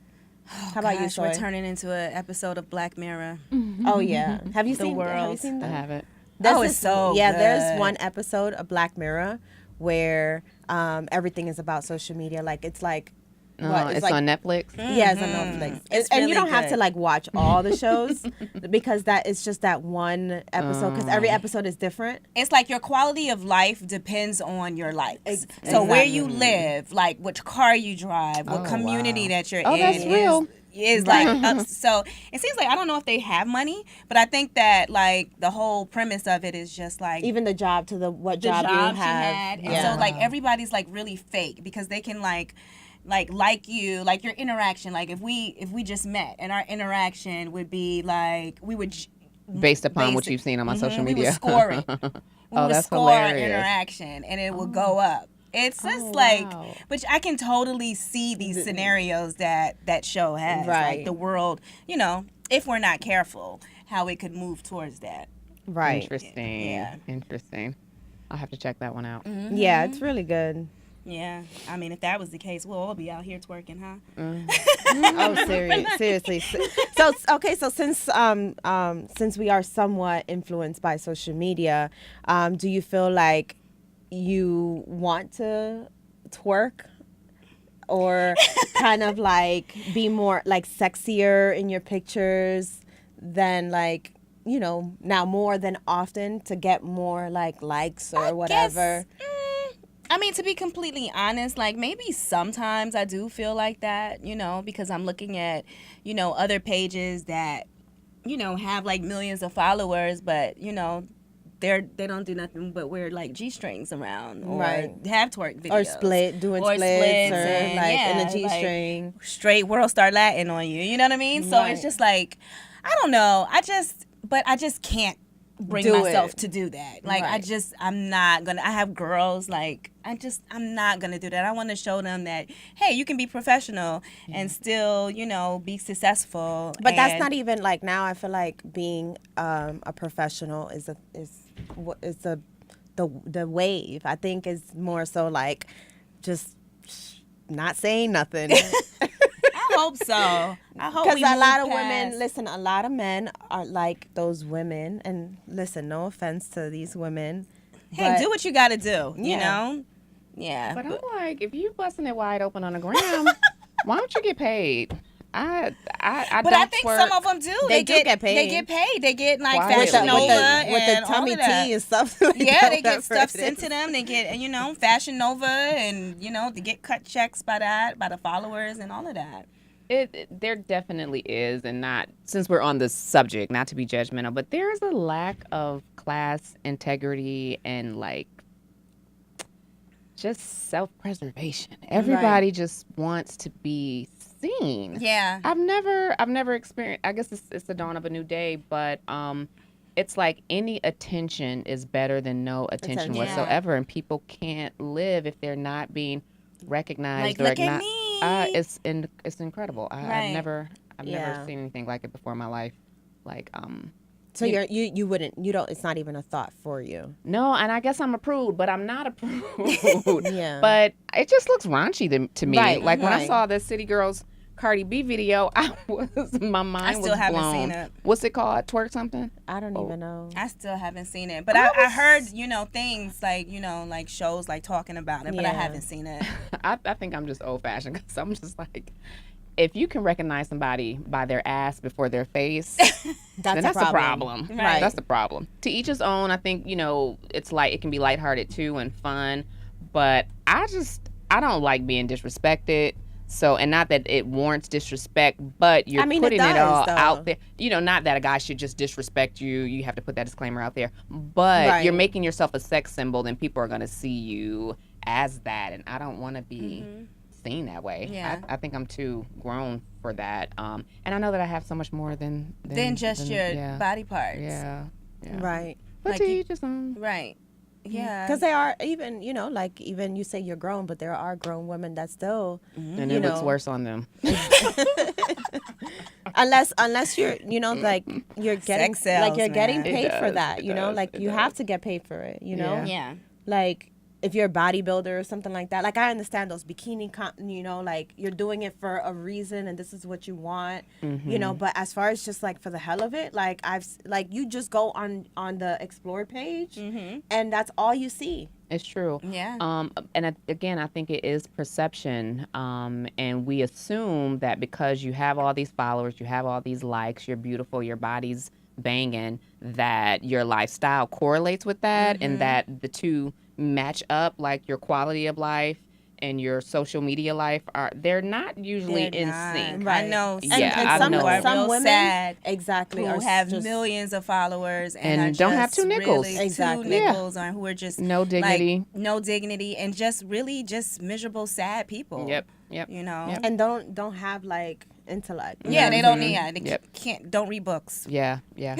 How about you, Gosh, we're Soy? turning into an episode of Black Mirror. Oh yeah, have you The seen? Have you world. seen I that? have it. There's Oh, it's so yeah. good. There's one episode of Black Mirror where everything is about social media. Like it's like What, it's It's like on Netflix. yeah, it's on Netflix. It's And really you don't have to good. like watch all the shows because that is just that one episode because every episode is different. It's like your quality of life depends on your likes. So where you live, like which car you drive, what Oh, community wow. that you're Oh, in that's real. is like so it seems like I don't know if they have money, but I think that like the whole premise of it is just like Even the job to the what the job you jobs have. had. And Yeah. so like everybody's like really fake because they can like you, like your interaction, like if we just met and our interaction would be like we would Based upon what basic- you've seen on my social we media. would score it. We Oh, would that's score our hilarious. interaction and it would go up. It's just Oh, like, wow. but I can totally see these scenarios that show has, Right. like the world, if we're not careful, how it could move towards that. Right. Interesting. Yeah. Interesting. I'll have to check that one out. Yeah, it's really good. Yeah, I mean, if that was the case, we'll all be out here twerking, huh? Oh, seriously. So okay, so since we are somewhat influenced by social media, do you feel like you want to twerk or kind of like be more like sexier in your pictures than like now more than often to get more like likes or whatever? I mean, to be completely honest, like maybe sometimes I do feel like that, because I'm looking at, other pages that, have like millions of followers, but, they don't do nothing but wear like G-strings around or Right. have twerk videos. Or doing Or splits or and, like in yeah, a G-string. Like, straight world star Latin on you. You know what I mean? So Right. it's just like, I don't know. I just can't bring Do myself it. to do that. Like Right. I'm not gonna. I have girls like I'm not gonna do that. I want to show them that hey, you can be professional and still be successful. But that's and- not even like now. I feel like being a professional is the wave. I think is more so like just not saying nothing. I hope so. I hope Because we a move lot of past- women, listen, a lot of men are like those women. And listen, no offense to these women. Hey, but- do what you got to do. You Yeah. know. Yeah. But I'm like, if you busting it wide open on the gram, why don't you get paid? I But don't I think twerk. some of them do. They do get paid. They get paid. They get like Quietly. with the, Fashion Nova with the and all tummy of that. tea and stuff. Like Yeah, that, they get whatever stuff it sent is. to them. They get Fashion Nova and they get cut checks by the followers and all of that. There definitely is, and not since we're on this subject, not to be judgmental, but there is a lack of class integrity and like just self-preservation. Everybody just wants to be seen. Yeah. I've never experienced. I guess it's the dawn of a new day, but it's like any attention is better than no attention Attention. whatsoever, and people can't live if they're not being recognized Like, or look at acknowledged. me. It's incredible. Right. I've never Yeah. seen anything like it before in my life. Like So you don't. It's not even a thought for you. no, and I guess I'm a prude, but I'm not a prude. Yeah. But it just looks raunchy to me. Right, Like when I right. saw the City Girls Cardi B video, my mind still was haven't blown. seen it. What's it called? Twerk something? I don't even know. I still haven't seen it, but I heard things like like shows like talking about it, but I Yeah. haven't seen it. I think I'm just old fashioned because I'm just like, if you can recognize somebody by their ass before their face, then that's the problem. Right. That's the problem. To each his own. I think it's like it can be lighthearted too and fun, but I don't like being disrespected. So, and not that it warrants disrespect, but you're I mean, it putting it does, all though. out there. Not that a guy should just disrespect you. You have to put that disclaimer out there. But Right. you're making yourself a sex symbol, then people are going to see you as that. And I don't want to be seen that way. Yeah. I think I'm too grown for that. And I know that I have so much more than Just your yeah. body parts. Yeah. Right. But Like to you- each his own. Right. Yeah. Because they are even like even you say you're grown, but there are grown women that still And You it looks know. worse on them. unless you're like you're getting Sex sells, like you're getting man. It paid for does, that. it You know, does, like it you does. have to get paid for it. You know, Yeah. Yeah. like if you're a bodybuilder or something like that, like I understand those bikini, like you're doing it for a reason and this is what you want, but as far as just like for the hell of it, like you just go on the explore page and that's all you see. It's true. Yeah. And again, I think it is perception. And we assume that because you have all these followers, you have all these likes, you're beautiful, your body's banging, that your lifestyle correlates with that and that the two match up, like your quality of life and your social media life they're not usually They're in not. sync. Right. I know. Yeah, I know. Some real women sad exactly who are have just, millions of followers And are don't have just two nickels. really Exactly. two Yeah. nickels, or who are just No dignity. like, no dignity, and just really just miserable, sad people. Yep. You know. Yep. and don't have like intellect. Yeah, they don't need it. They Yep. don't read books. Yeah. Yep.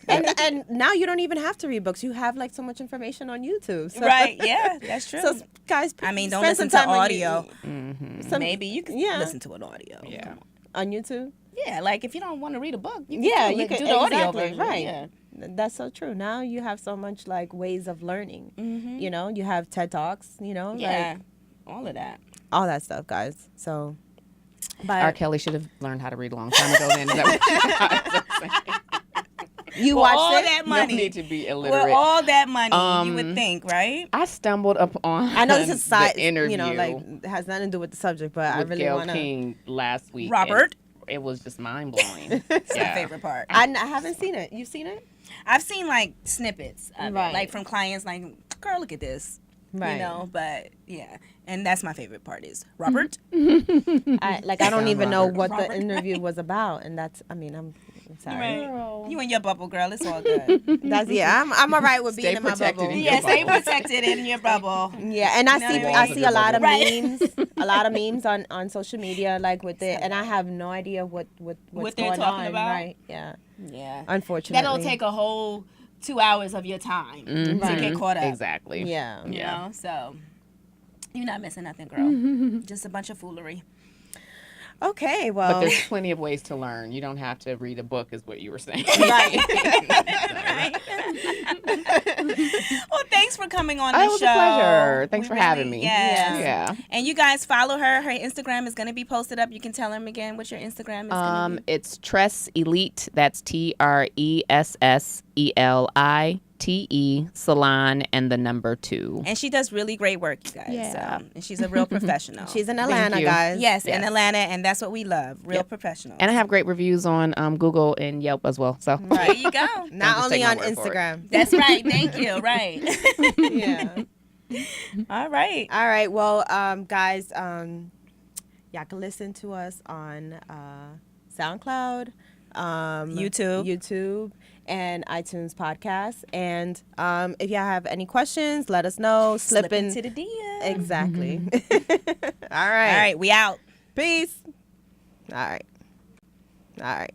And now you don't even have to read books. You have like so much information on YouTube. So, Right? Yeah, that's true. So guys, I mean, don't spend listen some to time on audio. Maybe you can yeah. listen to an audio. Yeah. on YouTube. Yeah, like if you don't want to read a book, you can Yeah, still you can do the audio exactly, version. right. Yeah. That's so true. Now you have so much like ways of learning. You know, you have TED Talks. Yeah. Like All of that. all that stuff, guys. So, R. but Kelly should have learned how to read a long time ago. Then is that what you're saying? you For watched all it. that No money. need to be With illiterate. all that money, you would think, right? I stumbled upon I know this is side, the interview like it has nothing to do with the subject, but I with really Gayle want to. King last week. Robert. and It was just mind blowing. It's my favorite part. I haven't seen it. You've seen it? I've seen like snippets of Right. it, like from clients, like, girl, look at this. Right. You know, but yeah. And that's my favorite part is Robert. I don't Sound even know Robert. what Robert. the interview was about, and that's. I mean, I'm sorry. Right. You and your bubble, girl. It's all good. That's I'm all right with Stay being in my protected bubble. in your Yeah, stay bubble. protected in your bubble. Yeah, and I You know see what I I mean? see a lot of Right. memes, on social media like with it, and I have no idea what's What they're going talking on. about? Right? Yeah. Yeah. Unfortunately, That'll take a whole 2 hours of your time to get caught up. Exactly. Yeah. You Yeah. know, so you're not missing nothing, girl. Just a bunch of foolery. Okay. But Well. there's plenty of ways to learn. You don't have to read a book, is what you were saying. Right. Well, thanks for coming on the Oh, it was show. a pleasure. Thanks We for having me. Yes. Yeah. And you guys follow her. Her Instagram is going to be posted up. You can tell them again what your Instagram is going to be. It's Tress Elite. That's TRESSELITE Salon and the number 2. And she does really great work, you guys. Yeah. So, and she's a real professional. She's in Atlanta, you. guys. yes, in Yes. Atlanta, and that's what we love. Real professionals. And I have great reviews on Google and Yelp as well. So There you go. Not Don't just only take my on word for it. Instagram. That's right. Thank you. Right. Yeah. All right. All right. Well, guys, y'all can listen to us on SoundCloud, YouTube, and iTunes podcast. And if y'all have any questions, let us know. Slip into the DM. Exactly. All All right. right. We out. Peace. All right. All right.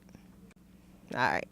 All right.